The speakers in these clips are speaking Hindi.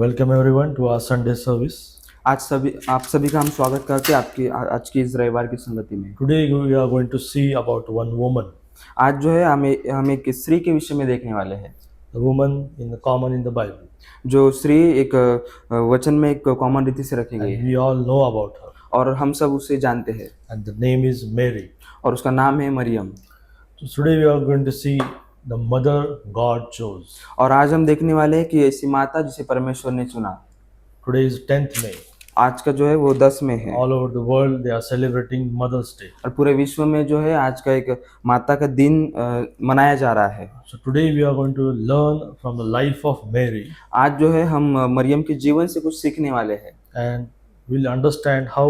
Welcome everyone to our Sunday service. आप सभी का हम स्वागत करते हैं आपकी आज की इस रविवार की संगति में। Today we are going to see about one woman, आज जो है हम एक स्त्री के विषय में देखने वाले हैं। the woman common in the Bible, जो स्त्री एक वचन में एक कॉमन रीति से रखी गई and है we all know about her. और हम सब उसे जानते हैं And the name is Mary. और उसका नाम है Maryam. So today we are going to see the mother God chose. और आज हम देखने वाले हैं कि ऐसी माता जिसे परमेश्वर ने चुना। Today is 10th May. आज का जो है वो 10 में है All over the world they are celebrating Mother's Day. और पूरे विश्व में जो है आज का एक माता का दिन मनाया जा रहा है। So today we are going to learn from the life of Mary आज जो है हम मरियम के जीवन से कुछ सीखने वाले हैं and we'll understand how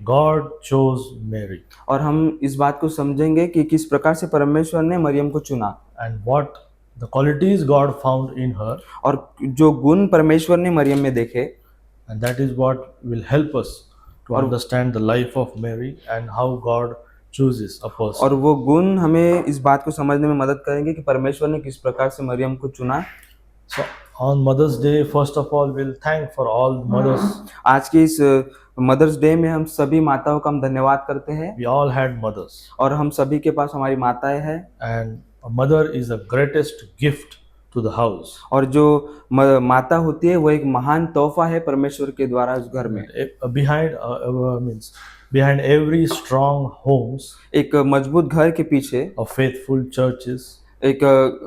God chose Mary और हम इस बात को समझेंगे कि किस प्रकार से परमेश्वर ने मरियम को चुना and what the qualities God found in her, और जो गुण परमेश्वर ने मरियम में देखे, and that is what will help us to understand the life of Mary and how God chooses a person. और वो गुण हमें इस बात को समझने में मदद करेंगे कि परमेश्वर ने किस प्रकार से मरियम को चुना। So on Mother's Day, first of all, we'll thank for all the mothers. आज की इस मदर्स डे में हम सभी माताओं का हम धन्यवाद करते हैं We all had mothers, और हम सभी के पास हमारी माताएं हैं and a mother is the greatest gift to the house. और जो माता होती है वो एक महान तोहफा है परमेश्वर के द्वारा उस घर में। Behind every strong homes एक मजबूत घर के पीछे of faithful churches एक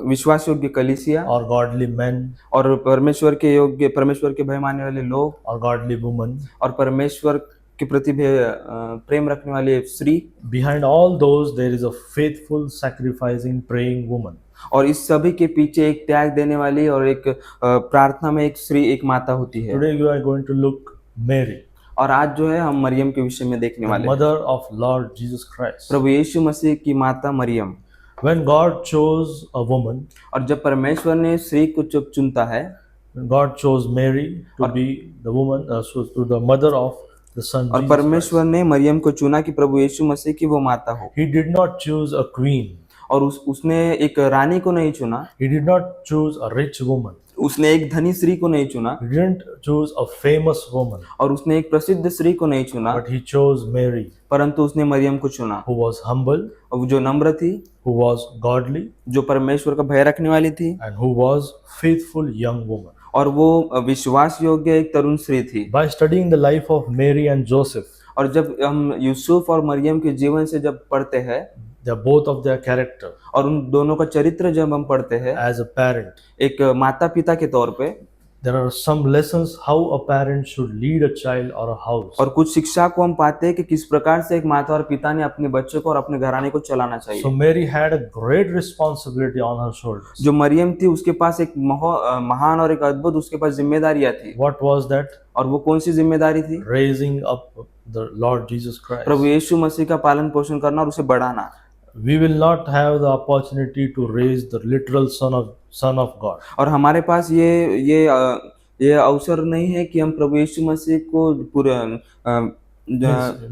विश्वास योग्य कलीसिया or godly men और परमेश्वर के भय मानने वाले लोग or godly women, और परमेश्वर के प्रति प्रेम रखने वाले स्त्री, behind all those there is a faithful sacrificing praying woman. और इस सभी के पीछे एक त्याग देने वाली और एक प्रार्थना में एक स्त्री एक माता होती है। Today we are going to look Mary, और आज जो है हम मरियम के विषय में देखने the वाले हैं, mother of Lord Jesus Christ. प्रभु यीशु मसीह की माता Maryam. When God chose a woman, और जब परमेश्वर ने स्त्री को चुनता है, when God chose Mary to be the woman, to the mother of the Son और Jesus परमेश्वर ने मरियम को चुना कि प्रभु यीशु मसीह की वो माता हो। Christ. He did not choose a queen. और उसने एक रानी को नहीं चुना, He did not choose a rich woman. उसने एक धनी स्त्री को नहीं चुना, He didn't choose a famous woman. और उसने एक प्रसिद्ध स्त्री को नहीं चुना, But he chose Mary, परंतु उसने मरियम को चुना, who was humble, और जो नम्र थी, who was godly, जो परमेश्वर का भय रखने वाली थी, and who was faithful young woman. और वो विश्वास योग्य एक तरुण स्त्री थी। By studying the life of Mary and Joseph, और जब हम यूसुफ और मरियम के जीवन से जब पढ़ते हैं both of their character और उन दोनों का चरित्र जब हम पढ़ते हैं as a parent, एक माता पिता के तौर पे, there are some lessons how a parent should lead a child or a house. और कुछ शिक्षा को हम पाते हैं कि किस प्रकार से एक माता और पिता ने अपने बच्चे को और अपने घराने को चलाना चाहिए। So Mary had a great responsibility on her shoulders. जो मरियम थी उसके पास एक महान और एक अद्भुत उसके पास जिम्मेदारियां थी। What was that? और वो कौन सी जिम्मेदारी थी? Raising up the Lord Jesus Christ. प्रभु यीशु मसीह का पालन पोषण करना और उसे बढ़ाना। We will not have the opportunity to raise the literal son of God. और हमारे पास ये अवसर नहीं है कि हम प्रभु यीशु मसीह को पूरे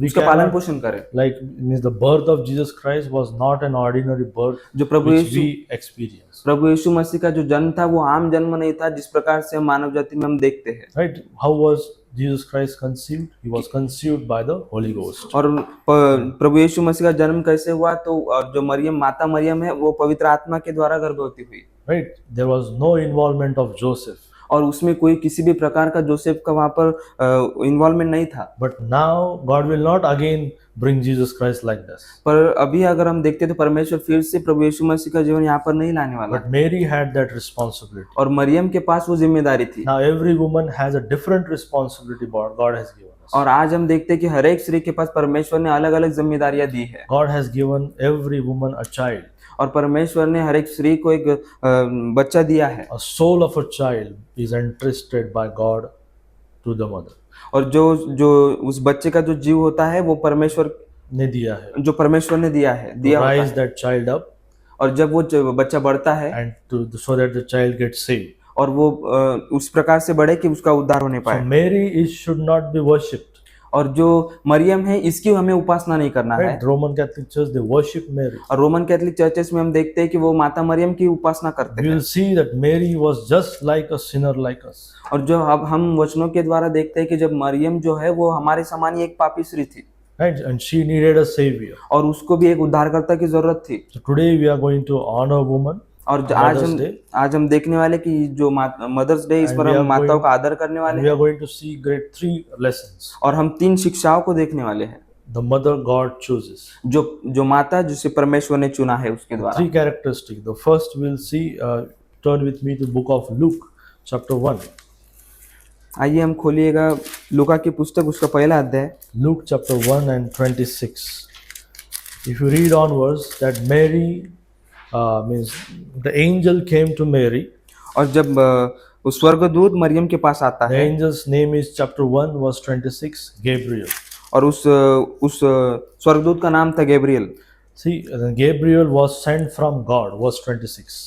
उसका पालन पोषण करें। Like means the birth of Jesus Christ was not an ordinary birth जो प्रभु which यीशु we experience. प्रभु यीशु मसीह का जो जन्म था वो आम जन्म नहीं था जिस प्रकार से मानव जाति में हम देखते हैं। Right? How was Jesus Christ conceived? He was conceived by the Holy Ghost. और प्रभु यीशु मसीह का जन्म कैसे हुआ? तो जो माता मरियम है वो पवित्र आत्मा के द्वारा गर्भवती हुई। Right? There was no involvement of Joseph. और उसमें कोई किसी भी प्रकार का जोसेफ का वहां पर इन्वॉल्वमेंट नहीं था। But now God will not again bring Jesus Christ like this. पर अभी अगर हम देखते तो परमेश्वर फिर से प्रभु यीशु मसीह का जीवन यहाँ पर नहीं लाने वाला। But Mary had that responsibility. और मरियम के पास वो जिम्मेदारी थी। Now every woman has a different responsibility God has given us. और आज हम देखते हैं कि हर एक स्त्री के पास परमेश्वर ने अलग अलग जिम्मेदारियां दी है। God has given every woman a child. और परमेश्वर ने हर एक स्त्री को एक बच्चा दिया है। A soul of a child is entrusted by God to the mother. और जो उस बच्चे का जो जीव होता है वो परमेश्वर ने दिया है, जो परमेश्वर ने दिया है, raise that child up, और जब वो बच्चा बढ़ता है and so that the child gets saved. और वो उस प्रकार से बढ़े कि उसका उद्धार होने पाए। So Mary should not be worshipped. और जो मरियम है इसकी हमें उपासना नहीं करना है। Right? The Roman Catholic Church, they worship Mary. और रोमन कैथोलिक चर्चेस में हम देखते हैं कि वो माता मरियम की उपासना करते We हैं। will see that Mary was just like a sinner like us. और जो अब हम वचनों के द्वारा देखते हैं कि जब मरियम जो है वो हमारे समान ही एक पापी स्त्री थी Right? And she needed a savior. और उसको भी एक उद्धारकर्ता की जरूरत थी। So today we are going to honor woman, और Mother's Day. आज हम देखने वाले कि जो मदर्स डे, इस And पर we हम are माताओं going- का आदर करने वाले And we हैं are going to see great 3 lessons. और हम 3 शिक्षाओं को देखने वाले हैं The mother God chooses. जो माता जिसे परमेश्वर ने चुना है उसके द्वारा। 3 characteristics. The first we'll see, turn with me to book of Luke, chapter 1. आइए हम खोलिएगा लूका की पुस्तक उसका पहला अध्याय। Luke chapter 1 and 26. If you read onwards, that Mary means the angel came to Mary. और जब उस स्वर्गदूत मरियम के पास आता The है angel's name is chapter 1 verse 26, Gabriel. और उस स्वर्गदूत का नाम था Gabriel. See, Gabriel was sent from God, verse 26.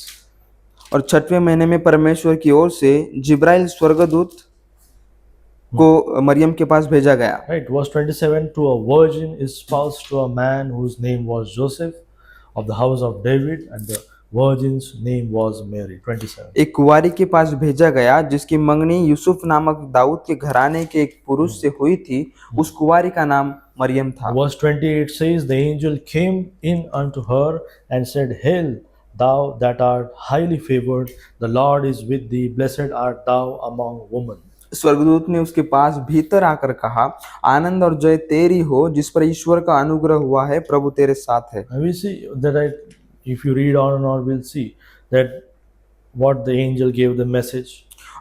और 6वें महीने में परमेश्वर की ओर से जिब्राइल स्वर्गदूत को मरियम के पास भेजा गया। Right, verse 27, to a virgin espoused to a man whose name was Joseph of the house of David, and the virgin's name was Mary. 27. एक कुंवारी के पास भेजा गया जिसकी मंगनी यूसुफ नामक दाऊद के घराने के एक पुरुष से हुई थी, उस कुंवारी का नाम मरियम था। Verse 28 says, the angel came in unto her and said, Hail, thou that art highly favored, the Lord is with thee, blessed art thou among women. स्वर्गदूत ने उसके पास भीतर आकर कहा, आनंद और जय तेरी हो जिस पर ईश्वर का अनुग्रह हुआ है, प्रभु तेरे साथ है। And we see that if you read on, we'll see that what the angel gave the message.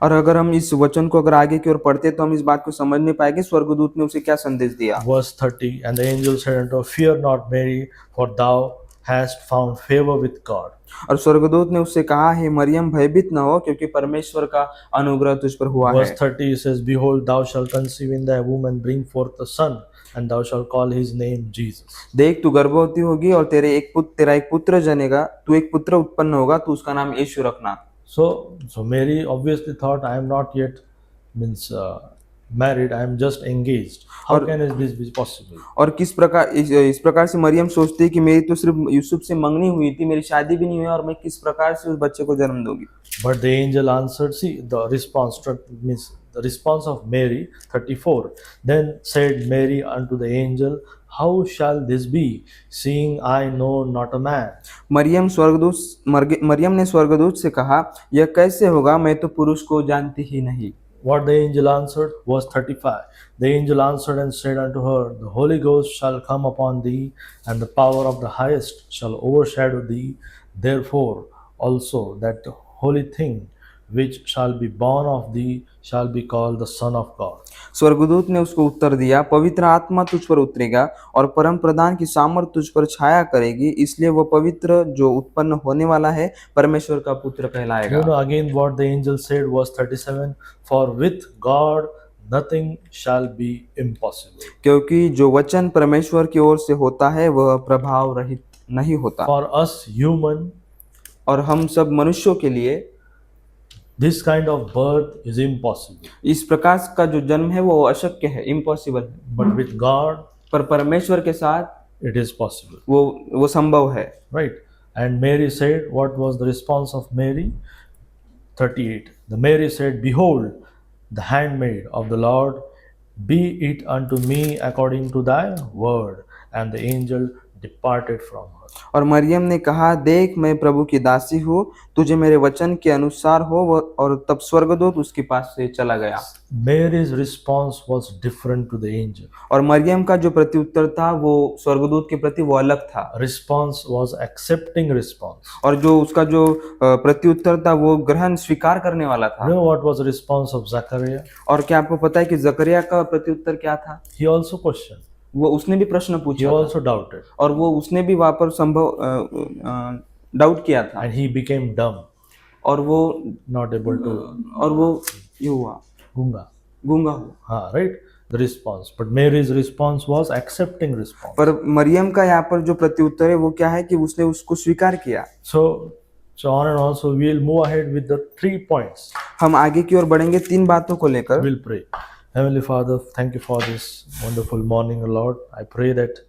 और अगर हम इस वचन को अगर आगे की ओर पढ़ते तो हम इस बात को समझ नहीं पाएंगे स्वर्गदूत ने उसे क्या संदेश दिया। Verse 30, and the angel said unto her, Fear not, Mary, for thou hast found favor with God. और स्वर्गदूत ने उससे कहा, हे मरियम भयभीत न हो क्योंकि परमेश्वर का अनुग्रह तुझ पर हुआ Verse है। 30 says, Behold, thou shalt conceive in thy womb and bring forth a son, and thou shalt call his name Jesus. देख तू गर्भवती होगी और तेरा एक पुत्र जनेगा, तू एक पुत्र उत्पन्न होगा, तू उसका नाम यीशु रखना। So Mary obviously thought, I am not yet married, I am just engaged. How can this be possible? और इस प्रकार से मरियम सोचती है कि मेरी तो सिर्फ यूसुफ से मंगनी हुई थी, मेरी शादी भी नहीं हुई और मैं किस प्रकार से उस बच्चे को जन्म दूंगी। But the angel answered, see the response of Mary, 34. Then said Mary unto the angel, How shall this be, seeing I know not a man? Maryam ने स्वर्गदूत से कहा, यह कैसे होगा, मैं तो पुरुष को जानती ही नहीं। What the angel answered, verse 35. The angel answered and said unto her, The Holy Ghost shall come upon thee, and the power of the highest shall overshadow thee. Therefore also that holy thing which shall be born of thee shall be called the Son of God. स्वर्गदूत ने उसको उत्तर दिया, पवित्र आत्मा तुझ पर उतरेगा और परम प्रधान की सामर्थ तुझ पर छाया करेगी, इसलिए वह पवित्र जो उत्पन्न होने वाला है परमेश्वर का पुत्र कहलाएगा। You know again what the angel said, verse 37. For with God nothing shall be impossible. क्योंकि जो वचन परमेश्वर की ओर से होता है वह प्रभाव रहित नहीं होता। For us human, और हम सब मनुष्यों के लिए this kind of birth is impossible. इस प्रकार का जो जन्म है वो अशक्य है, इम्पॉसिबल है। But with God, पर परमेश्वर के साथ it is possible. वो संभव है। Right. And Mary said, what was the response of Mary? 38. The Mary said, Behold, the handmaid of the Lord, be it unto me according to thy word. And the angel departed from her. और मरियम ने कहा, देख मैं प्रभु की दासी हूँ, तुझे मेरे वचन के अनुसार हो। और तब स्वर्गदूत उसके पास से चला गया। Mary's response was different to the angel. और मरियम का जो प्रत्युत्तर था वो स्वर्गदूत के प्रति वो अलग था। Response was accepting response. और जो उसका जो प्रत्युत्तर था वो ग्रहण स्वीकार करने वाला था। You know what was the response of Zachariah? और क्या आपको पता है कि जकरिया का प्रत्युत्तर क्या था? He also questioned. वो उसने भी प्रश्न He पूछा also doubted. और वो उसने भी वहां पर संभव डाउट किया था। And he became dumb, और वो not able to ये हुआ gunga. गूंगा हुआ। Right? The response. But Mary's response was accepting response. पर मरियम का यहाँ पर जो प्रत्युत्तर है वो क्या है कि उसने उसको स्वीकार किया। So on and on. So we'll move ahead with the 3 points. हम आगे की ओर बढ़ेंगे 3 बातों को लेकर। We'll pray. Heavenly Father, thank you for this wonderful morning, Lord. I pray that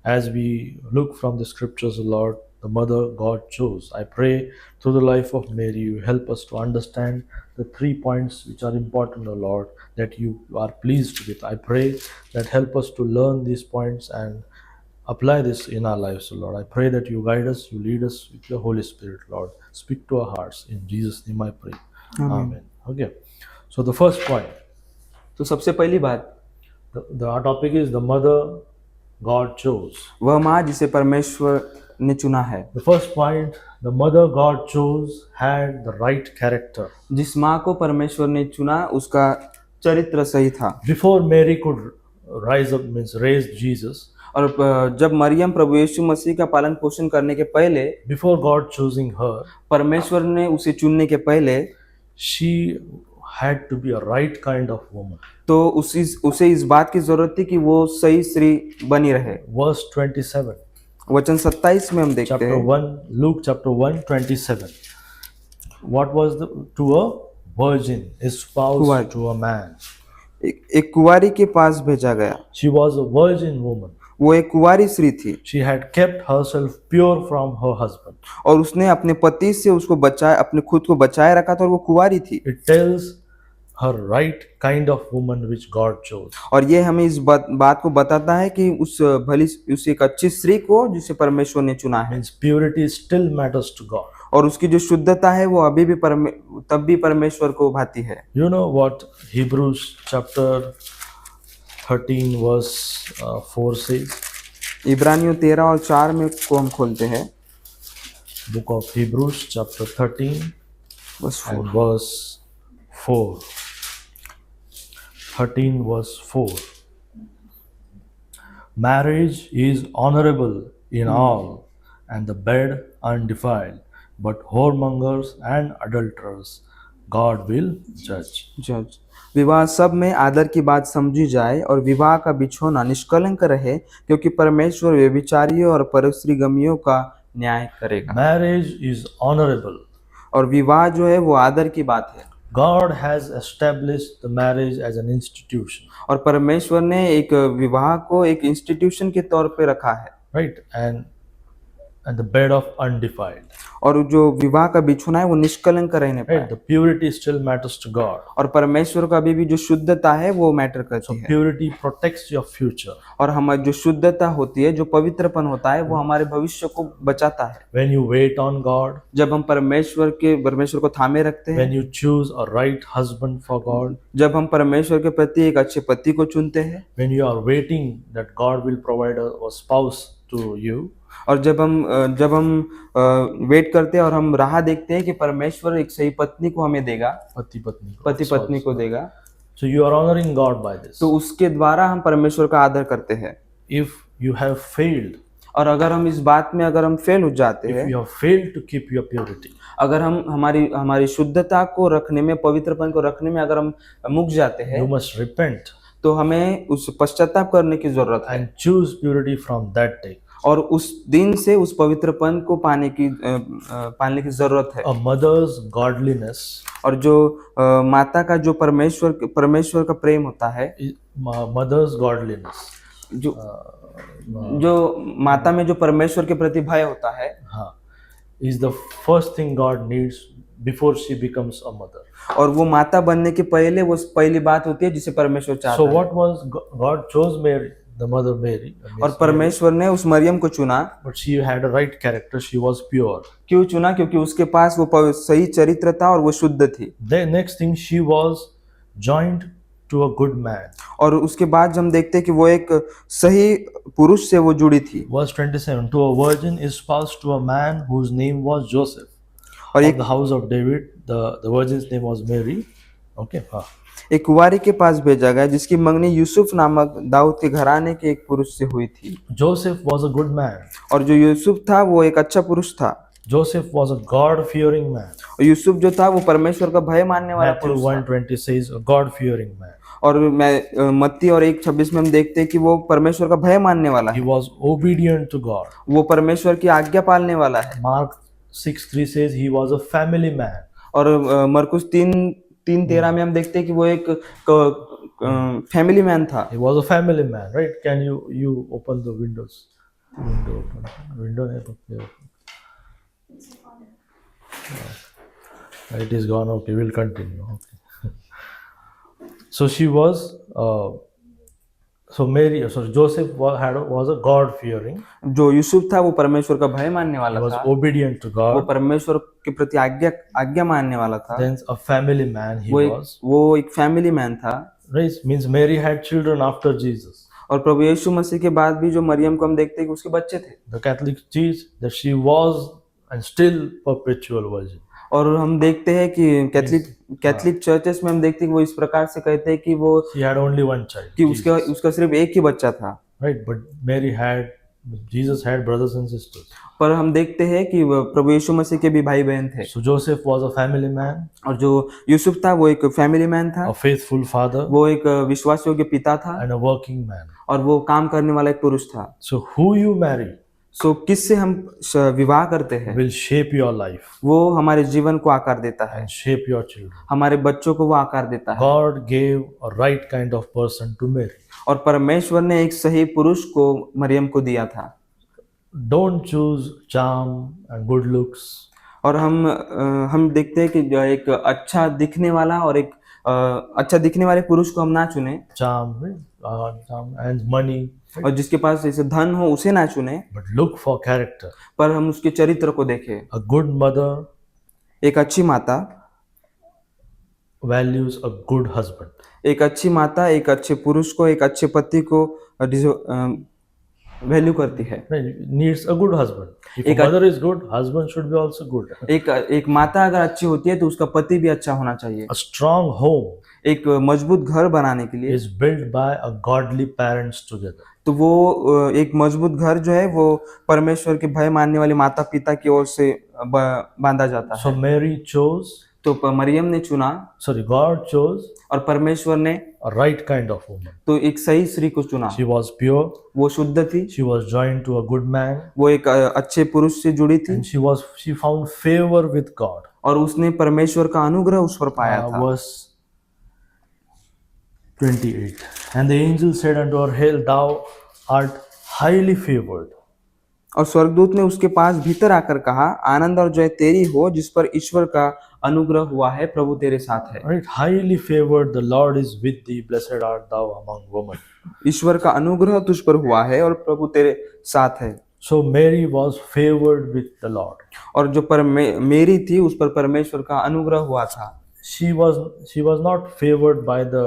as we look from the scriptures, Lord, the mother God chose, I pray through the life of Mary, you help us to understand the 3 points which are important, Lord, that you are pleased with. I pray that help us to learn these points and apply this in our lives, Lord. I pray that you guide us, you lead us with your Holy Spirit, Lord. Speak to our hearts. In Jesus' name I pray. Amen. Okay. So the first point, तो सबसे पहली बात, our topic is the mother God chose. वह माँ जिसे परमेश्वर ने चुना है। The first point, the mother God chose had the right character. जिस माँ को परमेश्वर ने चुना उसका चरित्र सही था। Before Mary could raise Jesus, और जब मरियम प्रभु यीशु मसीह का पालन पोषण करने के पहले, before God choosing her, परमेश्वर ने उसे चुनने के पहले, she had to be a right kind of woman. तो उसे इस बात की जरूरत थी कि वो सही स्त्री बनी रहे। Verse 27. वचन 27 में हम देखते Chapter हैं, 1, Luke chapter 1, 27. What was to a virgin espoused कुंवारी। to a man? एक कुंवारी के पास भेजा गया। She was a virgin woman. वो एक कुंवारी स्त्री थी She had kept herself pure from her husband. और उसने अपने पति से उसको बचाए, अपने खुद को बचाए रखा था और वो कुंवारी थी। It tells her right kind of woman which God chose. और ये हमें इस बात को बताता है कि उस एक अच्छी स्त्री को जिसे परमेश्वर ने चुना है, Means purity still matters to God. और उसकी जो शुद्धता है वो अभी भी तब भी परमेश्वर को भाती है। You know what Hebrews chapter 13 verse 4 says? इब्रानियों 13 और 4 में को हम खोलते हैं। Book of Hebrews chapter 13 बस and verse 4. 13 verse 4. Marriage is honorable in all, and the bed undefiled, but whoremongers and adulterers God will judge. जज विवाह सब में आदर की बात समझी जाए और विवाह का बिछोना निष्कलंक रहे, क्योंकि परमेश्वर व्यभिचारियों और परस्त्रीगमियों का न्याय करेगा। Marriage is honorable. और विवाह जो है वो आदर की बात है। God has established the marriage as an institution, और परमेश्वर ने एक विवाह को एक इंस्टीट्यूशन के तौर पे रखा है, right? And the bed of undefiled, और जो विवाह का बिछोना है वो निष्कलंक रहने right? पाए। The purity still matters to God. और परमेश्वर का अभी भी जो शुद्धता है वो मैटर करती है। Purity protects your future. और हमारी जो शुद्धता होती है, जो पवित्रपन होता है, वो हमारे भविष्य को बचाता है। When you wait on God, जब हम परमेश्वर को थामे रखते हैं, when you choose a right husband for God, जब हम परमेश्वर के प्रति एक अच्छे पति को चुनते हैं, when you are waiting that God will provide a spouse to you, और जब हम वेट करते हैं और हम राह देखते हैं कि परमेश्वर एक सही पत्नी को हमें देगा, पति पत्नी को देगा, so you are honoring God by this. तो उसके द्वारा हम परमेश्वर का आदर करते हैं। If you have failed, और अगर हम इस बात में अगर हम फेल हो जाते if हैं, you have failed to keep your purity, अगर हम हमारी शुद्धता को रखने में, पवित्रपन को रखने में अगर हम मुक जाते हैं, you must repent तो हमें उस पश्चाताप करने की जरूरत है and choose purity from that day. और उस दिन से उस पवित्रपन को पाने की जरूरत है। A mother's godliness, और जो माता का जो परमेश्वर का प्रेम होता है, mother's godliness, जो माता में जो परमेश्वर के प्रति भय होता है, is the first thing God needs before she becomes a mother. और वो माता बनने के पहले वो पहली बात होती है जिसे परमेश्वर चाहता So है। what was God chose Mary, the mother Mary, और परमेश्वर ने उस मरियम को चुना, but she had a right character. She was pure. क्यों चुना? क्योंकि उसके पास वो सही चरित्र था और वो शुद्ध थी। The next thing, she was joined to a good man. और उसके बाद हम देखते हैं कि वो एक सही पुरुष से वो जुड़ी थी। Verse 27, to a virgin espoused to a man whose name was Joseph, और of the house of David. The virgin's name was Mary. Okay. एक कुंवारी के पास भेजा गया जिसकी मंगनी यूसुफ नामक दाऊद के घराने के एक पुरुष से हुई थी। Joseph was a good man. और जो यूसुफ था वो एक अच्छा पुरुष था। Joseph was a God-fearing man. और यूसुफ जो था वो परमेश्वर का भय मानने वाला Matthew पुरुष था। 1:20 says a God-fearing man. और मत्ती और 1:26 में हम देखते हैं कि वो परमेश्वर का भय मानने वाला He है, was obedient to God. वो परमेश्वर की आज्ञा पालने वाला है। Mark 6:3 says he was a family man. और मरकुस 3:13 में हम देखते हैं कि वो एक फैमिली मैन था। He was a family man, right? Can you open the windows? Window open. Window नहीं open. It is gone. Okay, we'll continue. Okay. So she was. So Joseph was a God fearing. जो यूसुफ था वो परमेश्वर का भय मानने He वाला was था, obedient to वो God. परमेश्वर के प्रति आज्ञा मानने वाला था। Then a family man he was. वो एक फैमिली मैन था। Right? Means Mary had children after Jesus. और प्रभु यीशु मसीह के बाद भी जो मरियम को हम देखते हैं कि उसके बच्चे थे। The Catholics teach that she was and still perpetual virgin. और हम देखते हैं कि कैथलिक चर्चेस में हम देखते हैं कि वो इस प्रकार से कहते हैं कि वो She had only one child. कि उसका सिर्फ एक ही बच्चा था। Right? But Jesus had brothers and sisters. पर हम देखते हैं कि प्रभु यीशु मसीह के भी भाई बहन थे। So Joseph was a family man, और जो यूसुफ था वो एक फैमिली मैन था, a faithful father, वो एक विश्वास योग्य पिता था, and a working man. और वो काम करने वाला एक पुरुष था। So who you marry सो किससे हम विवाह करते हैं will shape your life वो हमारे जीवन को आकार देता है, and shape your children. हमारे बच्चों को वो आकार देता है। God gave a right kind of person to Mary. और परमेश्वर ने एक सही पुरुष को मरियम को दिया था। Don't choose charm and good looks. और हम देखते हैं कि जो एक अच्छा दिखने वाला और एक अच्छा दिखने वाले पुरुष को हम ना चुने, charm and money, और जिसके पास जैसे धन हो उसे ना चुने, but look for character. पर हम उसके चरित्र को देखें। A good mother एक अच्छी माता values a good husband. एक अच्छी माता एक अच्छे पुरुष को, एक अच्छे पति को वैल्यू करती है। Right? Needs a good husband. If a mother is good, husband should be also good. एक माता अगर अच्छी होती है तो उसका पति भी अच्छा होना चाहिए। A strong home एक मजबूत घर बनाने के लिए is built by a godly parents together. तो वो एक मजबूत घर जो है वो परमेश्वर के भय मानने वाले माता पिता की ओर से बांधा जाता है। So Mary chose, तो मरियम ने चुना, God chose और परमेश्वर ने a right kind of woman. तो एक सही स्त्री को चुना। She was pure, वो शुद्ध थी, she was joined to a good man, वो एक अच्छे पुरुष से जुड़ी थी, and she found favor with God. और उसने परमेश्वर का अनुग्रह उस पर पाया था। Verse 28. And the angel said unto her, Hail, thou art highly favored. और स्वर्गदूत ने उसके पास भीतर आकर कहा, आनंद और जय तेरी हो जिस पर ईश्वर का अनुग्रह हुआ है, प्रभु तेरे साथ है। Right? Highly favored, the Lord is with thee, blessed art thou among women. ईश्वर का अनुग्रह तुझ पर हुआ है और प्रभु तेरे साथ है। So Mary was favored with the Lord. और जो मेरी थी उस पर परमेश्वर का अनुग्रह हुआ था। She was not favored by the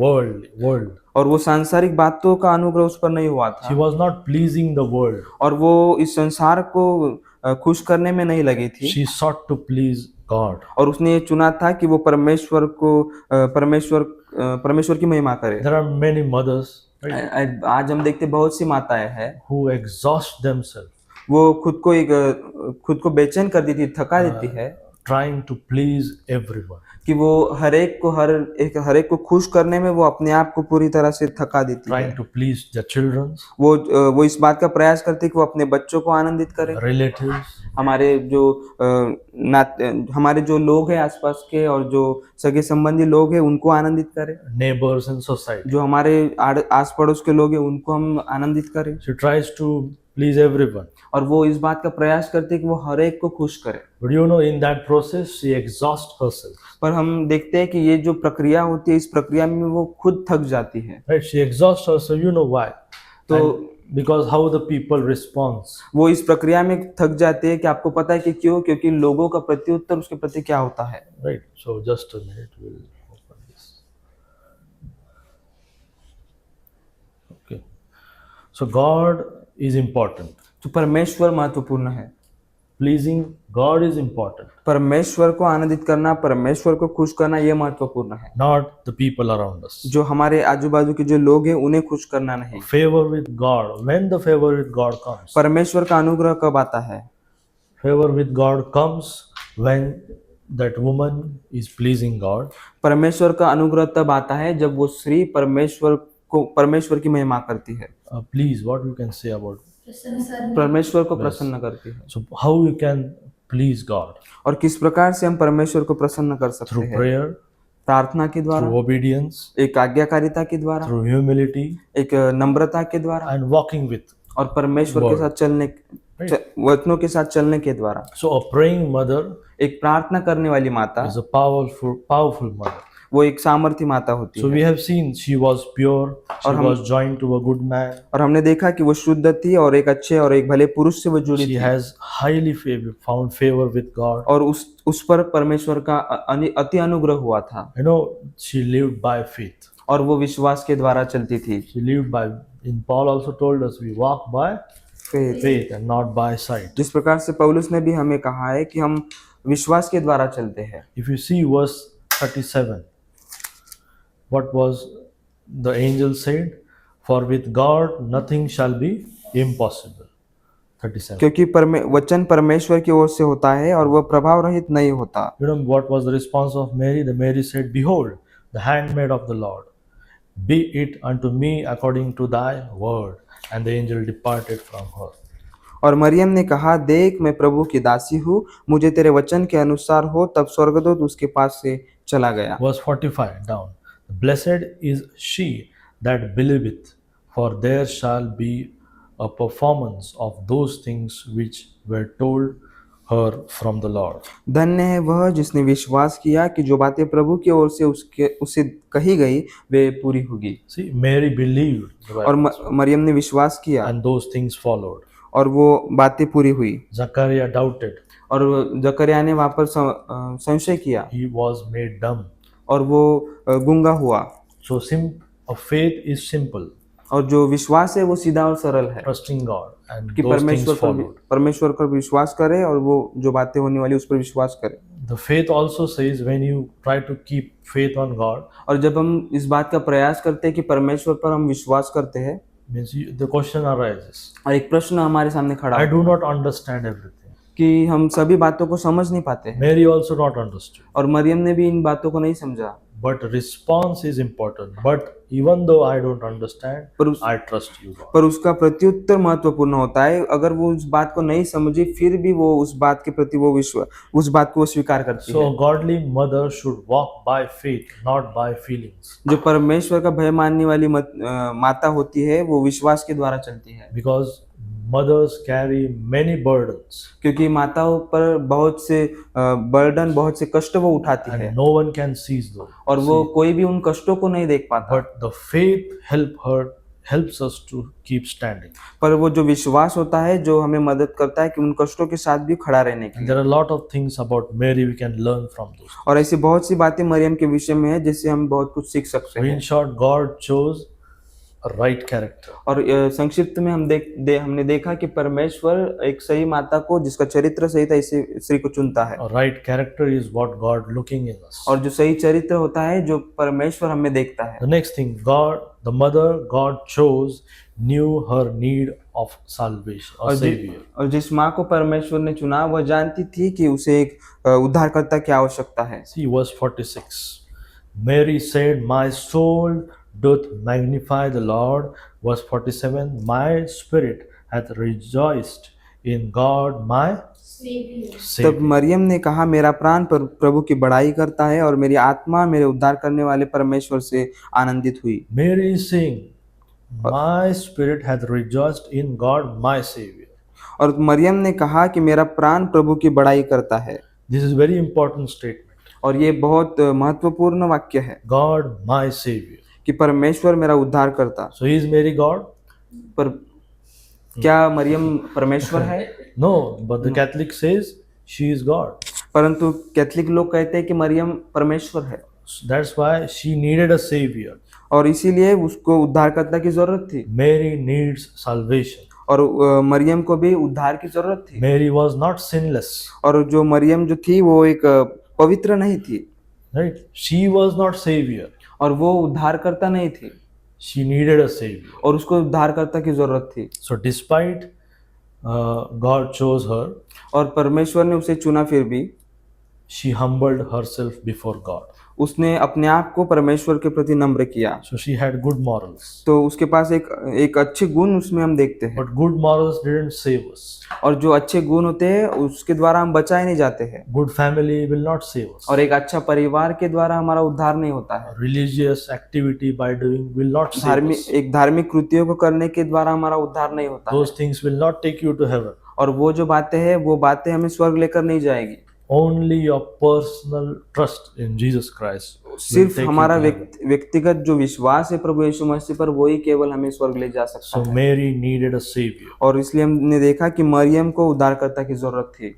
world. और वो सांसारिक बातों का अनुग्रह उस पर नहीं हुआ था। She was not pleasing the world. और वो इस संसार को खुश करने में नहीं लगी थी। She sought to please God. और उसने ये चुना था कि वो परमेश्वर की महिमा करे। There are many mothers, right, आज हम देखते बहुत सी माताएं हैं who exhaust themselves वो खुद को बेचैन कर देती, थका देती है, trying to please everyone. कि वो हर एक को खुश करने में वो अपने आप को पूरी तरह से थका देती है। Trying to please their children, वो इस बात का प्रयास करती है कि वो अपने बच्चों को आनंदित करे, relatives, हमारे जो लोग हैं आसपास के और जो सगे संबंधी लोग हैं उनको आनंदित करे, neighbors and society. जो हमारे आस पड़ोस के लोग हैं उनको हम आनंदित करें। She tries to please everyone. और वो इस बात का प्रयास करती है कि वो हर एक को खुश करे। But you know, in that process, she exhausts herself. पर हम देखते हैं कि ये जो प्रक्रिया होती है इस प्रक्रिया में वो खुद थक जाती है। Right? She exhausts herself. You know why? तो Because how the people respond. वो इस प्रक्रिया में थक जाती है कि आपको पता है कि क्यों? क्योंकि लोगों का प्रत्युत्तर उसके प्रति क्या होता है। Right. So just a minute, we'll open this. Okay. So God is important. तो परमेश्वर महत्वपूर्ण है। Pleasing God is important. परमेश्वर को आनंदित करना, परमेश्वर को खुश करना ये महत्वपूर्ण है। Not the people around us. जो हमारे आजू बाजू के जो लोग हैं उन्हें खुश करना नहीं। Favor with God. When the favor with God comes. परमेश्वर का अनुग्रह कब आता है? Favor with God comes when that woman is pleasing God. परमेश्वर का अनुग्रह तब आता है जब वो स्त्री परमेश्वर की महिमा करती है। Please, what you can say about परमेश्वर को प्रसन्न करती है। So how you can please God? और किस प्रकार से हम परमेश्वर को प्रसन्न कर सकते Through हैं? prayer, प्रार्थना के द्वारा, through obedience, एक आज्ञाकारिता के द्वारा, through humility, एक नम्रता के द्वारा and walking with. और परमेश्वर के Word. साथ चलने वचनों के साथ चलने के द्वारा। So a praying mother एक प्रार्थना करने वाली माता is a powerful mother. वो एक सामर्थी माता होती So है। we have seen she was pure, she और हम- was joined to a good man, और हमने देखा कि वो शुद्ध थी और एक अच्छे और एक भले पुरुष से वो जुड़ी she थी has found favor with God. और उस पर परमेश्वर का अति अनुग्रह हुआ था You know, she lived by faith. और वो विश्वास के द्वारा चलती थी। She lived by, in Paul also told us, we walk by faith and not by sight. जिस प्रकार से पौलुस ने भी हमें कहा है कि हम विश्वास के द्वारा चलते हैं। If you see verse 37, what was the angel said? For with God nothing shall be impossible. 37. क्योंकि वचन परमेश्वर की ओर से होता है और वह प्रभाव रहित नहीं होता। You know what was the response of Mary? The Mary said, Behold, the handmaid of the Lord, be it unto me according to thy word. And the angel departed from her. और मरियम ने कहा, देख मैं प्रभु की दासी हूँ, मुझे तेरे वचन के अनुसार हो। तब स्वर्गदूत उसके पास से चला गया। Verse 45 down. Blessed is she that believeth, for there shall be a performance of those things which were told her from the Lord. धन्य है वह जिसने विश्वास किया कि जो बातें प्रभु की ओर से उसे कही गई वे पूरी होगी। See, Mary believed, the और Bible, मरियम ने विश्वास किया and those things followed. और वो बातें पूरी हुई। Zachariah doubted. और जकरिया ने वहां पर संशय किया He was made dumb. और वो गूंगा हुआ। So a faith is simple, और जो विश्वास है वो सीधा और सरल है trusting God, and कि those things followed. परमेश्वर पर विश्वास करे और वो जो बातें होने वाली उस पर विश्वास करे। The faith also says when you try to keep faith on God, और जब हम इस बात का प्रयास करते हैं कि परमेश्वर पर हम विश्वास करते हैं, means the question arises, और एक प्रश्न हमारे सामने खड़ा I है do not understand everything. कि हम सभी बातों को समझ नहीं पाते हैं। Mary also not understood. और मरियम ने भी इन बातों को नहीं समझा। But response is important. But even though I don't understand, I trust you, God. पर उसका प्रत्युत्तर महत्वपूर्ण होता है। अगर वो उस बात को नहीं समझी फिर भी वो उस बात के प्रति उस बात को स्वीकार करती So है। a godly mother should walk by faith, not by feelings. जो परमेश्वर का भय मानने वाली माता होती है वो विश्वास के द्वारा चलती है। Because mothers carry many burdens, क्योंकि माताओं पर बहुत से बर्डन, बहुत से कष्ट वो उठाती है and no one can seize those. और वो कोई भी उन कष्टों को नहीं देख पाता। But the faith helps us to keep standing. पर वो जो विश्वास होता है जो हमें मदद करता है कि उन कष्टों के साथ भी खड़ा रहने के And लिए। there are a lot of things about Mary we can learn from those. और ऐसी बहुत सी बातें मरियम के विषय में है जिससे हम बहुत कुछ सीख सकते So हैं। in short, God chose a right character. और संक्षिप्त में हमने देखा कि परमेश्वर एक सही माता को जिसका चरित्र सही था इसे स्त्री को चुनता है। A right character is what God looking in us. और जो सही चरित्र होता है जो परमेश्वर हमें देखता है। The next thing, the mother God chose knew her need of salvation or savior. और जिस माँ को परमेश्वर ने चुना वह जानती थी कि उसे एक उद्धारकर्ता की आवश्यकता है। See verse 46. Mary said, My soul doth magnify the Lord. Verse 47. My spirit hath rejoiced in God my Savior. Savior. तब मरियम ने कहा, मेरा प्राण प्रभु की बड़ाई करता है और मेरी आत्मा मेरे उद्धार करने वाले परमेश्वर से आनंदित हुई। Mary is saying, My spirit hath rejoiced in God my Savior. और मरियम ने कहा कि मेरा प्राण प्रभु की बड़ाई करता है। This is very important statement. और ये बहुत महत्वपूर्ण वाक्य है God my Savior. कि परमेश्वर मेरा उद्धार करता। So is Mary God? पर क्या मरियम परमेश्वर है? No, but the Catholic says she is God. परंतु कैथलिक लोग कहते हैं कि मरियम परमेश्वर है So that's why she needed a Savior. और इसीलिए उसको उद्धारकर्ता की जरूरत थी। Mary needs salvation. और मरियम को भी उद्धार की जरूरत थी। Mary was not sinless, और जो मरियम जो थी वो एक पवित्र नहीं थी right? She was not Savior. और वो उद्धारकर्ता नहीं थी She needed a Savior. और उसको उद्धारकर्ता की जरूरत थी। So despite God chose her, और परमेश्वर ने उसे चुना फिर भी she humbled herself before God. उसने अपने आप को परमेश्वर के प्रति नम्र किया। So she had good morals. तो उसके पास एक अच्छे गुण उसमें हम देखते हैं। But good morals didn't save us. और जो अच्छे गुण होते हैं उसके द्वारा हम बचाए नहीं जाते हैं। Good family will not save us. और एक अच्छा परिवार के द्वारा हमारा उद्धार नहीं होता है। Religious activity by doing will not save us. धार्मिक कृत्यों को करने के द्वारा हमारा उद्धार नहीं होता है। Those things will not take you to heaven. और वो जो बातें हैं वो बातें हमें स्वर्ग लेकर नहीं जाएगी। Only your personal trust in Jesus Christ will सिर्फ take you हमारा to heaven. व्यक्तिगत जो विश्वास है प्रभु यीशु मसीह पर वही केवल हमें स्वर्ग ले जा सकता So है। Mary needed a savior. और इसलिए हमने देखा कि मरियम को उद्धारकर्ता की जरूरत थी।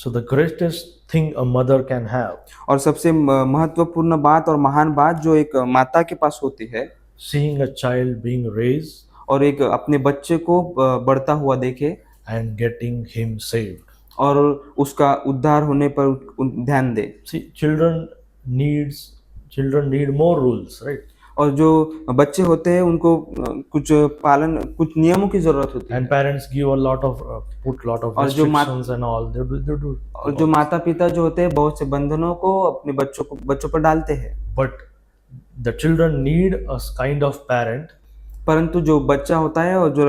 So the greatest thing a mother can have, और सबसे महत्वपूर्ण बात और महान बात जो एक माता के पास होती है, seeing a child being raised और एक अपने बच्चे को बढ़ता हुआ देखे and getting him saved. और उसका उद्धार होने पर ध्यान दे। See, children need more rules, right? और जो बच्चे होते हैं उनको कुछ नियमों की जरूरत होती है। And parents give a lot of put lot of और जो restrictions and all. They do. और जो माता पिता जो होते हैं बहुत से बंधनों को अपने बच्चों पर डालते हैं। But the children need a kind of parent परंतु जो बच्चा होता है और जो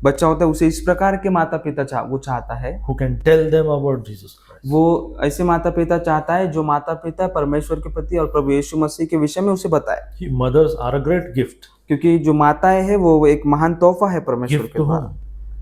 बच्चा होता है उसे इस प्रकार के माता पिता वो चाहता है who can tell them about Jesus Christ. वो ऐसे माता पिता चाहता है जो माता पिता परमेश्वर के प्रति और प्रभु यीशु मसीह के विषय में उसे बताए। Mothers are a great gift. क्योंकि जो माताएं हैं वो एक महान तोहफा है परमेश्वर Gift के to द्वारा।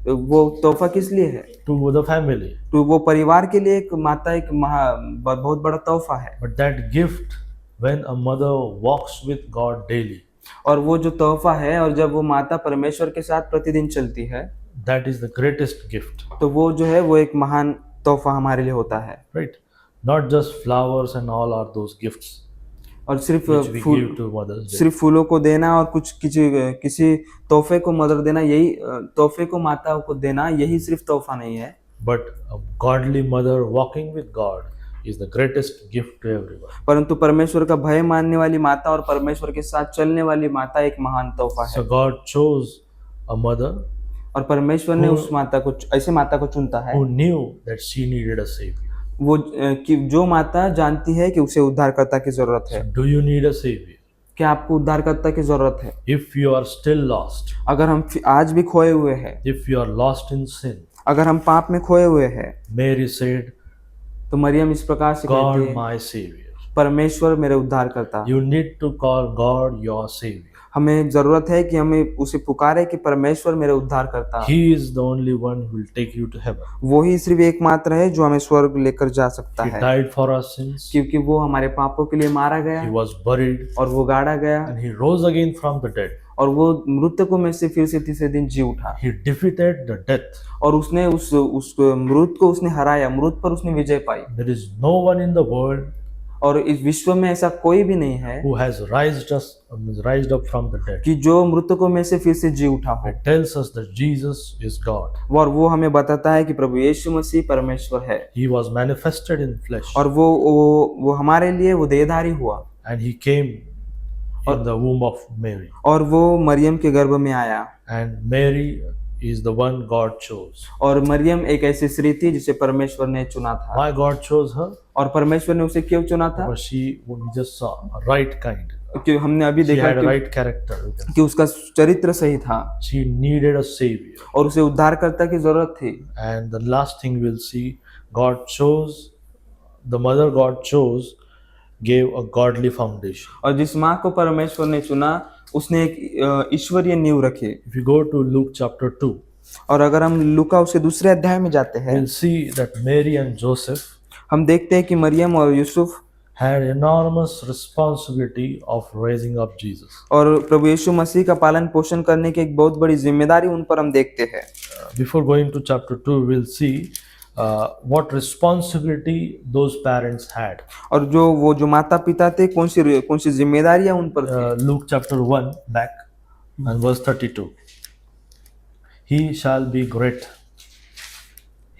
whom? वो तोहफा किस लिए है? To the family. तो वो परिवार के लिए एक माता एक बहुत बड़ा तोहफा है। But that gift, when a mother walks with God daily, और वो जो तोहफा है और जब वो माता परमेश्वर के साथ प्रतिदिन चलती है, that is the greatest gift. तो वो जो है वो एक महान तोहफा हमारे लिए होता है। Right? Not just flowers and all are those gifts और सिर्फ which we give to Mother's Day. सिर्फ फूलों को देना और कुछ किसी तोहफे को मदर देना, यही तोहफे को माता को देना, यही सिर्फ तोहफा नहीं है। But a godly mother walking with God is the greatest gift to everyone. परंतु परमेश्वर का भय मानने वाली माता और परमेश्वर के साथ चलने वाली माता एक महान तोहफा है। So God chose a mother और परमेश्वर ने उस माता को ऐसे माता को चुनता है who knew that she needed a savior. वो कि जो माता जानती है कि उसे उद्धारकर्ता की जरूरत है। Do you need a savior? क्या आपको उद्धारकर्ता की जरूरत है? If you are still lost, अगर हम आज भी खोए हुए हैं, if you are lost in sin, अगर हम पाप में खोए हुए हैं, Mary said, तो मरियम इस प्रकार से God कहती है, my savior. परमेश्वर मेरे उद्धारकर्ता। You need to call God your savior. हमें जरूरत है कि हमें उसे पुकारे कि परमेश्वर मेरे उद्धारकर्ता। He is the only one who will take you to heaven. वो ही सिर्फ एकमात्र है जो हमें स्वर्ग लेकर जा सकता He है, died for our sins. क्योंकि वो हमारे पापों के लिए मारा गया He was buried और वो गाड़ा गया and he rose again from the dead. और वो मृतकों में से फिर से तीसरे दिन जी उठा He defeated the death. और उसने उस मृत को उसने हराया, मृत पर उसने विजय पाई। There is no one in the world और इस विश्व में ऐसा कोई भी नहीं है who has rised up from the dead. कि जो मृतकों में से फिर से जी उठा हो। It tells us that Jesus is God. और वो हमें बताता है कि प्रभु यीशु मसीह परमेश्वर है He was manifested in flesh और वो हमारे लिए वो देहधारी हुआ and he came in the womb of Mary. और वो मरियम के गर्भ में आया। And Mary is the one God chose. और मरियम एक ऐसी स्त्री थी जिसे परमेश्वर ने चुना था। Why God chose her? और परमेश्वर ने उसे क्यों चुना था? Because we just saw a right kind. कि हमने अभी She देखा had a right character. कि उसका चरित्र सही था She needed a savior. और उसे उद्धारकर्ता की जरूरत थी। And the last thing we'll see, the mother God chose gave a godly foundation. और जिस माँ को परमेश्वर ने चुना उसने एक ईश्वरीय नींव रखी। If you go to Luke chapter 2, और अगर हम लूका उसके दूसरे अध्याय में जाते हैं, we'll see that Mary and Joseph हम देखते हैं कि मरियम और Yusuf had enormous responsibility of raising up Jesus. और प्रभु यीशु मसीह का पालन पोषण करने की एक बहुत बड़ी जिम्मेदारी उन पर हम देखते हैं। Before going to chapter 2, we'll see what responsibility those parents had. और जो माता पिता थे कौन सी जिम्मेदारियां उन पर थी। Luke chapter 1 back and verse 32. He shall be great.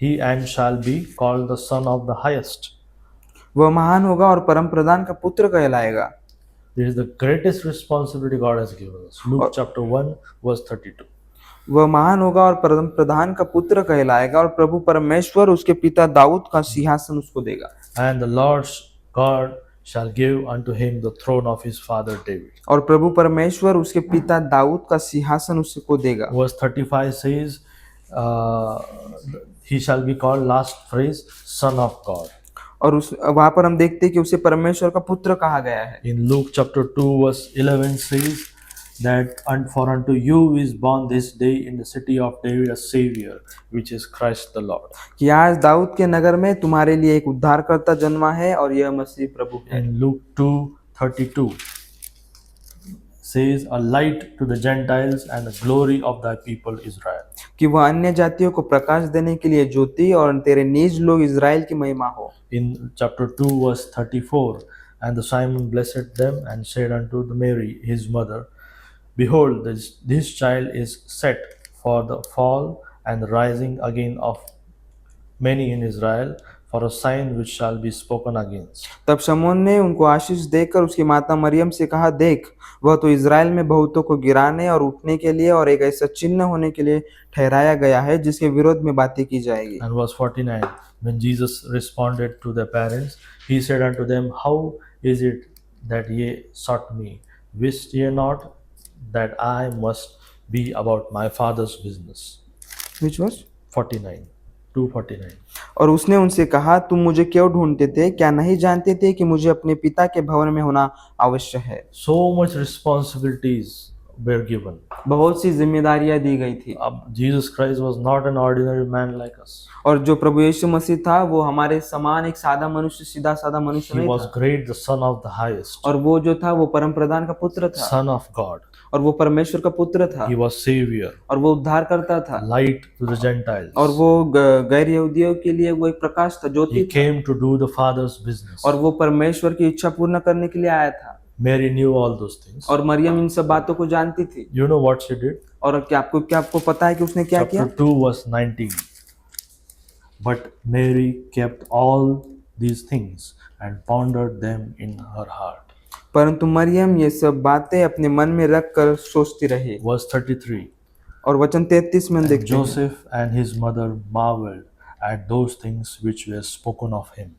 He and shall be called the Son of the Highest. वह महान होगा और परम प्रधान का पुत्र कहलाएगा। This is the greatest responsibility God has given us. Luke chapter 1 verse 32. वह महान होगा और परम प्रधान का पुत्र कहलाएगा और प्रभु परमेश्वर उसके पिता दाऊद का सिंहासन उसको देगा। And the Lord God shall give unto him the throne of his father David. और प्रभु परमेश्वर उसके पिता दाऊद का सिंहासन उसको देगा। Verse 35 says, uh, he shall be called, last phrase, Son of God. और उस वहां पर हम देखते हैं कि उसे परमेश्वर का पुत्र कहा गया है। In Luke chapter 2 verse 11 says that, and for unto you is born this day in the city of David a Savior, which is Christ the Lord. कि आज दाऊद के नगर में तुम्हारे लिए एक उद्धारकर्ता जन्मा है और यह मसीह प्रभु है। In Luke 2:32 says, a light to the Gentiles and the glory of thy people Israel. कि वह अन्य जातियों को प्रकाश देने के लिए ज्योति और तेरे निज लोग इज़राइल की महिमा हो। In chapter 2 verse 34, and the Simon blessed them and said unto the Mary his mother, behold, this child is set for the fall and the rising again of many in Israel, for a sign which shall be spoken against. तब शमौन ने उनको आशीष देकर उसकी माता मरियम से कहा, देख वह तो इज़राइल में बहुतों को गिराने और उठने के लिए और एक ऐसा चिन्ह होने के लिए ठहराया गया है जिसके विरोध में बातें की जाएगी। And verse 49, when Jesus responded to their parents, he said unto them, how is it that ye sought me? Wist ye not that I must be about my father's business? Which was? 49, 2:49. और उसने उनसे कहा, तुम मुझे क्यों ढूंढते थे? क्या नहीं जानते थे कि मुझे अपने पिता के भवन में होना आवश्यक है? So much responsibilities were given. बहुत सी जिम्मेदारियां दी गई थी। Jesus Christ was not an ordinary man like us. और जो प्रभु यीशु मसीह था वो हमारे समान एक सादा मनुष्य, सीधा सादा मनुष्य He नहीं was था। great, the Son of the highest, और वो जो था वो परम प्रधान का पुत्र था Son of God. और वो परमेश्वर का पुत्र था He was Savior, और वो उद्धार करता था light to the Gentiles. और वो गैर यहूदियों के लिए वो एक प्रकाश था, ज्योति He था came to do the Father's business. और वो परमेश्वर की इच्छा पूर्ण करने के लिए आया था। Mary knew all those things. और मरियम इन सब बातों को जानती थी। You know what she did? और क्या आपको पता है कि उसने क्या किया? Chapter 2 verse 19. But Mary kept all these things and pondered them in her heart. परंतु मरियम ये सब बातें अपने मन में रख कर सोचती रही। Verse 33. और वचन 33 में हम देखते हैं, Joseph and his mother marveled at those things which were spoken of him.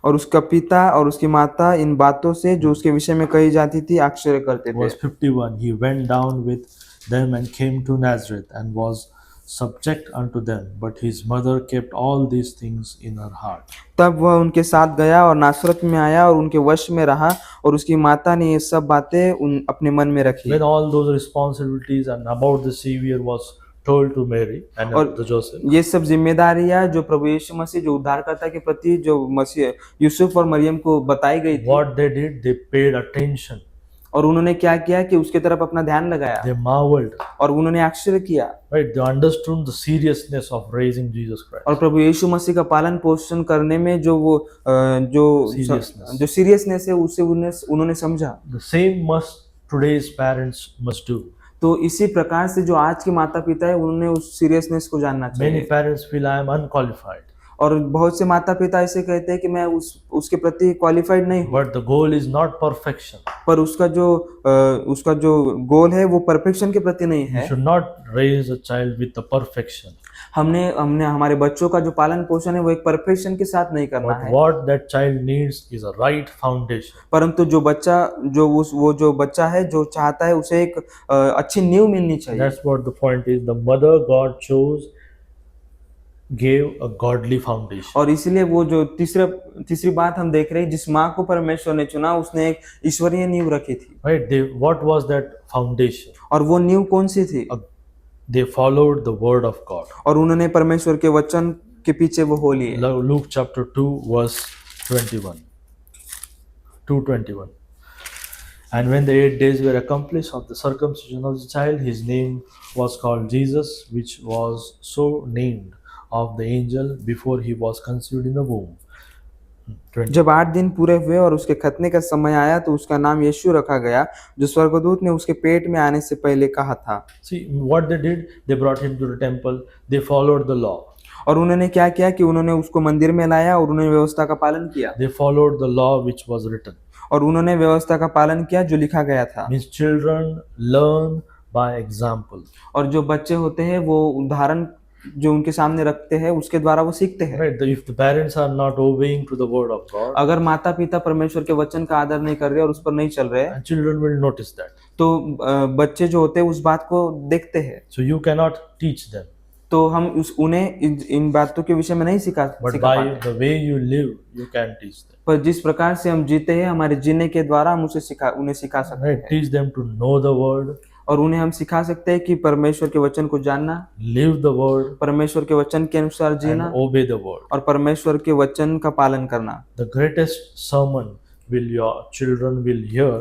और उसका पिता और उसकी माता इन बातों से जो उसके विषय में कही जाती थी आश्चर्य करते थे। Verse 51. He went down with them and came to Nazareth and was subject unto them, but his mother kept all these things in her heart. तब वह उनके साथ गया और नासरत में आया और उनके वश में रहा और उसकी माता ने ये सब बातें अपने मन में रखी। When all those responsibilities and about the Savior was told to Mary and the Joseph, ये सब जिम्मेदारियां जो प्रभु यीशु मसीह जो उद्धारकर्ता के प्रति जो मसीह यूसुफ और मरियम को बताई गई थी, what they did, they paid attention. और उन्होंने क्या किया कि उसके तरफ अपना ध्यान लगाया They marveled. और उन्होंने आश्चर्य किया। Right? They understood the seriousness of raising Jesus Christ. और प्रभु यीशु मसीह का पालन पोषण करने में जो वो Seriousness. जो सीरियसनेस है उसे उन्होंने समझा। The same must today's parents must do. तो इसी प्रकार से जो आज के माता पिता है उन्होंने उस सीरियसनेस को जानना Many चाहिए। parents feel I am unqualified. और बहुत से माता पिता ऐसे कहते हैं कि मैं उसके प्रति क्वालिफाइड नहीं हूँ। But the goal is not perfection. पर उसका जो गोल है वो परफेक्शन के प्रति नहीं You है। should not raise a child with the perfection. हमने हमारे बच्चों का जो पालन पोषण है वो एक परफेक्शन के साथ नहीं करना But है। what that child needs is a right foundation. परंतु जो बच्चा है जो चाहता है उसे एक अच्छी नींव मिलनी चाहिए। That's what the point is. The mother God chose gave a godly foundation. और इसलिए वो जो तीसरी बात हम देख रहे हैं, जिस माँ को परमेश्वर ने चुना उसने एक ईश्वरीय नींव रखी थी। Right? What was that foundation? और वो नींव कौन सी थी? They followed the word of God. और उन्होंने परमेश्वर के वचन के पीछे वो हो लिए। Luke chapter 2 verse 21. 2:21. And when the 8 days were accomplished of the circumcision of the child, his name was called Jesus, which was so named of the angel before he was conceived in the womb. 20. जब 8 दिन पूरे हुए और उसके खतने का समय आया तो उसका नाम यीशु रखा गया, जो स्वर्गदूत ने उसके पेट में आने से पहले कहा था। See what they did, they brought him to the temple, they followed the law. और उन्होंने क्या किया कि उन्होंने उसको मंदिर में लाया और उन्होंने व्यवस्था का पालन किया। They followed the law which was written. और उन्होंने व्यवस्था का पालन किया जो लिखा गया था। Means children learn by example. और जो बच्चे होते हैं वो उदाहरण जो उनके सामने रखते हैं उसके द्वारा वो सीखते हैं। Right? If the parents are not obeying to the word of God, अगर माता पिता परमेश्वर के वचन का आदर नहीं कर रहे और उस पर नहीं चल रहे and children will notice that. तो बच्चे जो होते हैं उस बात को देखते हैं। So you cannot teach them, तो हम उन्हें इन बातों के विषय में नहीं सिखा but सिखा by पाते। the way you live, you can teach them. पर जिस प्रकार से हम जीते हैं हमारे जीने के द्वारा हम उन्हें सिखा सकते Right? हैं Teach them to know the word, और उन्हें हम सिखा सकते हैं कि परमेश्वर के वचन को जानना, live the word, परमेश्वर के वचन के अनुसार and Jeena obey the word. और परमेश्वर के वचन का पालन करना। The greatest sermon will your children will hear,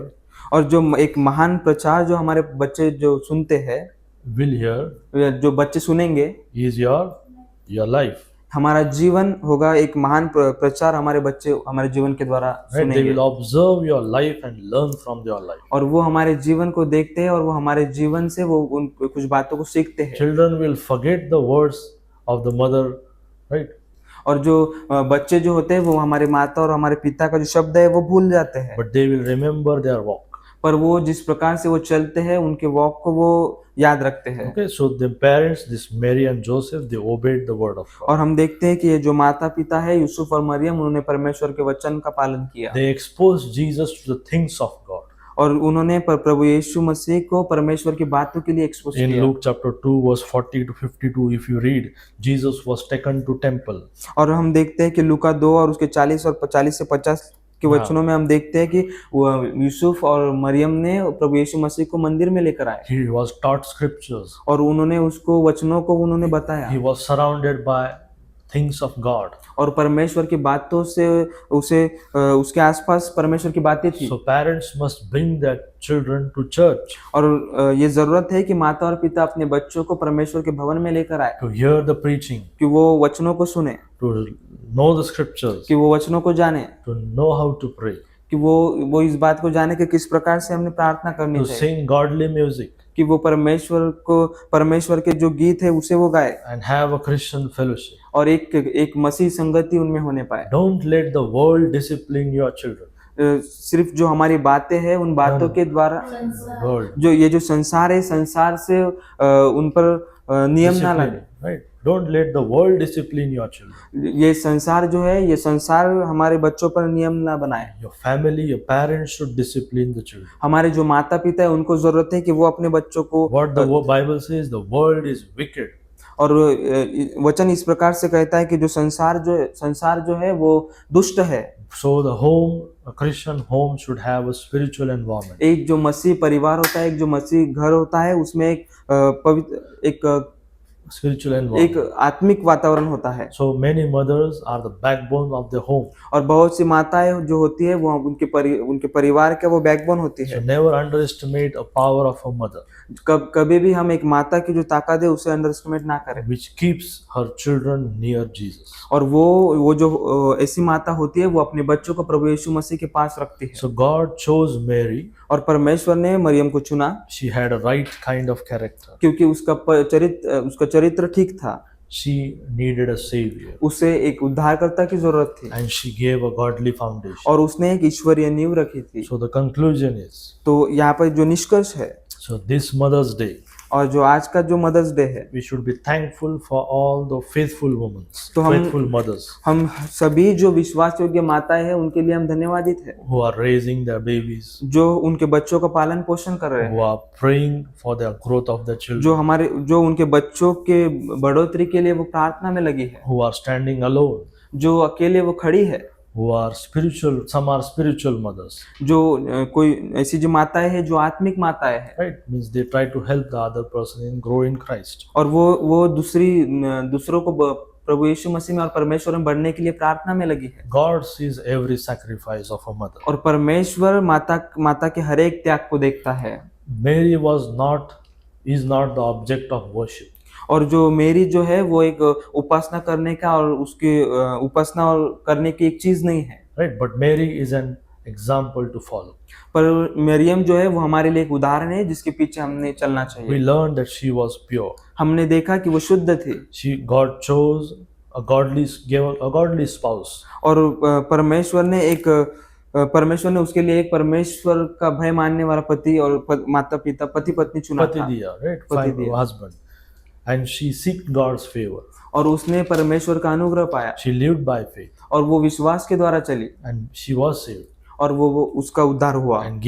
और जो एक महान प्रचार जो हमारे बच्चे जो सुनते हैं, जो बच्चे सुनेंगे, is your life. हमारा जीवन होगा। एक महान प्रचार हमारे बच्चे हमारे जीवन के द्वारा Right? They सुनेंगे will observe your life and learn from your life. और वो हमारे जीवन को देखते हैं और वो हमारे जीवन से वो उन कुछ बातों को सीखते हैं। Children will forget the words of the mother, right? और जो बच्चे जो होते हैं वो हमारे माता और हमारे पिता का जो शब्द है वो भूल जाते हैं, But they will remember their walk. पर वो जिस प्रकार से वो चलते हैं उनके वॉक को वो याद रखते हैं। Okay, so the parents, this Mary and Joseph, they obeyed the word of God. और हम देखते हैं कि ये जो माता पिता है यूसुफ और मरियम, उन्होंने परमेश्वर के वचन का पालन किया They exposed Jesus to the things of God. और उन्होंने प्रभु यीशु मसीह को परमेश्वर की बातों के लिए एक्सपोज In किया। Luke chapter 2 verse 40 to 52, if you read, Jesus was taken to temple. और हम देखते हैं कि लूका 2 और उसके 40 और 40 से 50 के वचनों में हम देखते हैं कि यूसुफ और मरियम ने प्रभु यीशु मसीह को मंदिर में लेकर आए He was taught scriptures. और उन्होंने उसको वचनों को उन्होंने बताया He was surrounded by things of God. और परमेश्वर की बातों से उसके आसपास परमेश्वर की बातें थी। So parents must bring their children to church और ये जरूरत है कि माता और पिता अपने बच्चों को परमेश्वर के भवन में लेकर आए to hear the preaching, कि वो वचनों को सुने, to know the scriptures, कि वो वचनों को जाने, to know how to pray, कि वो इस बात को जाने कि किस प्रकार से हमने प्रार्थना करनी to चाहिए, sing godly music, कि वो परमेश्वर के जो गीत है उसे वो गाए and have a Christian fellowship. और एक मसीह संगति उनमें होने पाए। Don't let the world discipline your children. सिर्फ जो हमारी बातें हैं उन बातों के द्वारा World जो ये जो संसार है, संसार से उन पर नियम ना discipline, लाए। right? Don't let the world discipline your children. ये संसार जो है, ये संसार हमारे बच्चों पर नियम ना बनाए। Your family, your parents should discipline the children. हमारे जो माता पिता है उनको जरूरत है कि वो अपने बच्चों को What the Bible says, the world is wicked. और वचन इस प्रकार से कहता है कि जो संसार जो है वो दुष्ट है। So the home, a Christian home should have a spiritual environment. एक जो मसीह परिवार होता है, एक जो मसीह घर होता है, उसमें एक पवित्र Spiritual environment. एक आत्मिक वातावरण होता है। So many mothers are the backbone of the home. और बहुत सी माताएं जो होती है वो उनके परिवार का वो बैकबोन होती So है। never underestimate a power of a mother, कभी भी हम एक माता की जो ताकत है उसे अंडर एस्टिमेट ना करें। which keeps her children near Jesus. और वो जो ऐसी माता होती है वो अपने बच्चों को प्रभु यीशु मसीह के पास रखती है। So God chose Mary. और परमेश्वर ने मरियम को चुना She had a right kind of character. क्योंकि उसका चरित्र ठीक था। She needed a savior, उसे एक उद्धारकर्ता की जरूरत थी and she gave a godly foundation. और उसने एक ईश्वरीय नींव रखी थी। So the conclusion is, तो यहाँ पर जो निष्कर्ष है, so this Mother's Day, और जो आज का जो मदर्स डे है, we should be thankful for all the faithful women, तो faithful mothers हम सभी जो विश्वास योग्य माताएं हैं उनके लिए हम धन्यवादित है, who are raising their babies, जो उनके बच्चों का पालन पोषण कर रहे who हैं, are praying for the growth of their children, जो उनके बच्चों के बढ़ोतरी के लिए वो प्रार्थना में लगी है, who are standing alone, जो अकेले वो खड़ी है, who are spiritual, some are spiritual mothers, जो कोई ऐसी जो माताएं हैं जो आत्मिक माताएं हैं, right? Means they try to help the other person in grow in Christ. और वो दूसरों को प्रभु यीशु मसीह में और परमेश्वर में बढ़ने के लिए प्रार्थना में लगी है। God sees every sacrifice of a mother. और परमेश्वर माता के हर एक त्याग को देखता है। Mary is not the object of worship. और जो मेरी जो है वो एक उपासना करने का और उसकी उपासना और करने की एक चीज नहीं है, Right, but Mary is an example to follow. पर मरियम जो है वो हमारे लिए एक उदाहरण है जिसके पीछे हमने चलना We चाहिए। learned that she was pure. हमने देखा कि वो शुद्ध थी God chose gave a godly spouse. और परमेश्वर ने उसके लिए एक परमेश्वर का भय मानने वाला पति और माता पिता पति पत्नी चुना Pati था। diya, right? Pati Find a diya. husband. and she seeked God's favor. और उसने परमेश्वर का अनुग्रह पाया She lived by faith और वो विश्वास के द्वारा चली and she was saved और वो उसका उद्धार हुआ and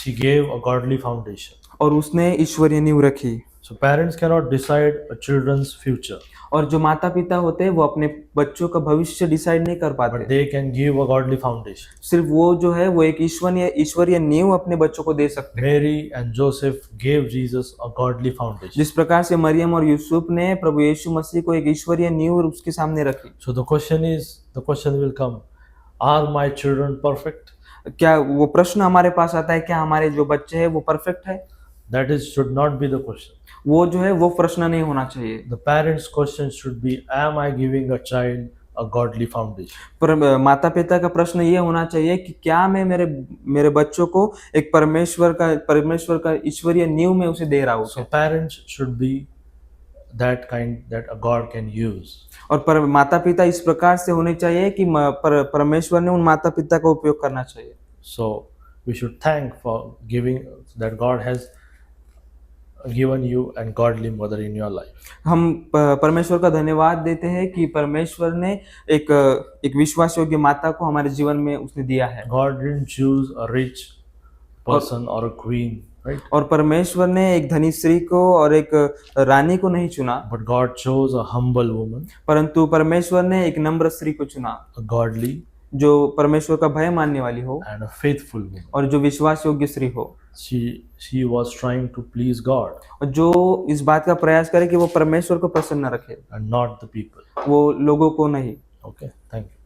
she gave a godly foundation. और उसने ईश्वरीय नींव रखी। So parents cannot decide a children's future, और जो माता पिता होते हैं वो अपने बच्चों का भविष्य डिसाइड नहीं कर but पाते, they can give a godly foundation. सिर्फ वो जो है वो एक ईश्वरीय नींव अपने बच्चों को दे सकते हैं। Mary and Joseph gave Jesus a godly foundation. जिस प्रकार से मरियम और यूसुफ ने प्रभु यीशु मसीह को एक ईश्वरीय नींव उसके सामने रखी। So the question will come, are my children perfect? क्या वो प्रश्न हमारे पास आता है, क्या हमारे जो बच्चे हैं वो परफेक्ट है? That should not be the question. वो जो है वो प्रश्न नहीं होना चाहिए। The parents' question should be, am I giving a child a godly foundation? पर माता पिता का प्रश्न ये होना चाहिए कि क्या मैं मेरे बच्चों को एक परमेश्वर का ईश्वरीय नींव में उसे दे रहा हूँ। So parents should be that kind that a God can use. और पर माता पिता इस प्रकार से होने चाहिए कि परमेश्वर ने उन माता पिता का उपयोग करना चाहिए। So we should thank for giving that God has given you a godly mother in your life. हम परमेश्वर का धन्यवाद देते हैं कि परमेश्वर ने एक विश्वास योग्य माता को हमारे जीवन में उसने दिया है। God didn't choose a rich person or a queen, right? और परमेश्वर ने एक धनी स्त्री को और एक रानी को नहीं चुना, But God chose a humble woman, परंतु परमेश्वर ने एक नम्र स्त्री को चुना a godly जो परमेश्वर का भय मानने वाली हो and a faithful woman. और जो विश्वास योग्य स्त्री हो, She was trying to please God और जो इस बात का प्रयास करे कि वो परमेश्वर को प्रसन्न रखे and not the people. वो लोगों को नहीं। Okay, thank you.